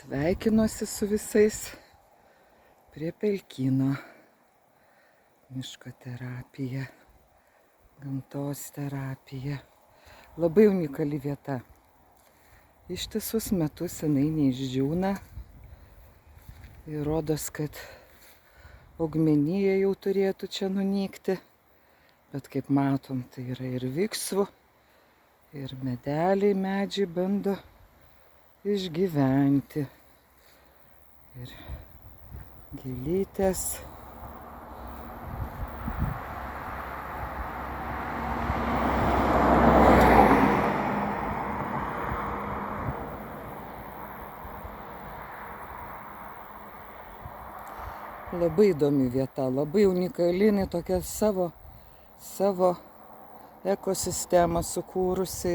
Sveikinuosi su visais prie pelkyno. Miško terapija, gamtos terapija. Labai unikali vieta. Ištisus metus jinai neišdžiūna. Ir rodos, kad augmenija jau turėtų čia nunykti. Bet kaip matom, tai yra ir viksvų, ir medžiai bando išgyventi. Ir gėlytės. Labai įdomi vieta, labai unikali, jinai tokia savo ekosistemą sukūrusi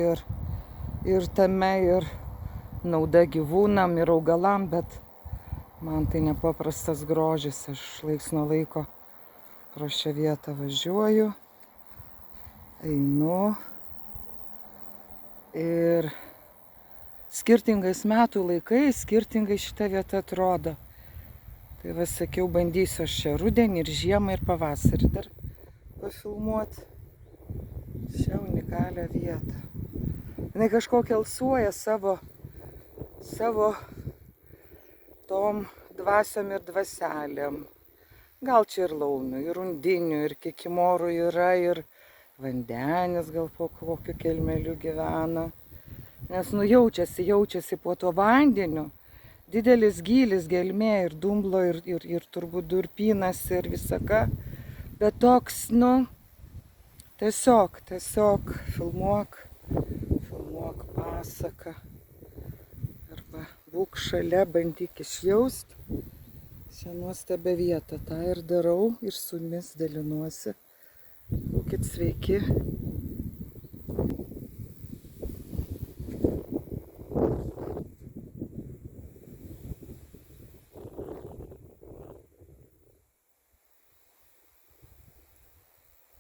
ir tame ir nauda gyvūnam ir augalam, bet man tai nepaprastas grožis. Aš laiks nuo laiko pro šią vietą važiuoju, einu ir skirtingais metų laikais skirtingai šita vieta atrodo. Tai va, sakiau, bandysiu aš čia rudenį ir žiemą ir pavasarį dar pafilmuoti šią unikalią vietą. Jinai kažkokia alsuoja savo tom dvasiom ir dvaselėm. Gal čia ir laumių, ir undinių, ir kikimorų yra, ir vandenis gal po kokiu kelmeliu gyvena. Nes jaučiasi po tuo vandeniu. Didelis gylis, gelmė ir dumblo, ir turbūt durpynas ir visaka. Bet toks, tiesiog filmuok pasaką. Arba būk šalia, bandyk išjaust šią nuostabią vietą. Ta ir darau ir su jumis dalinuosi. Būkit sveiki.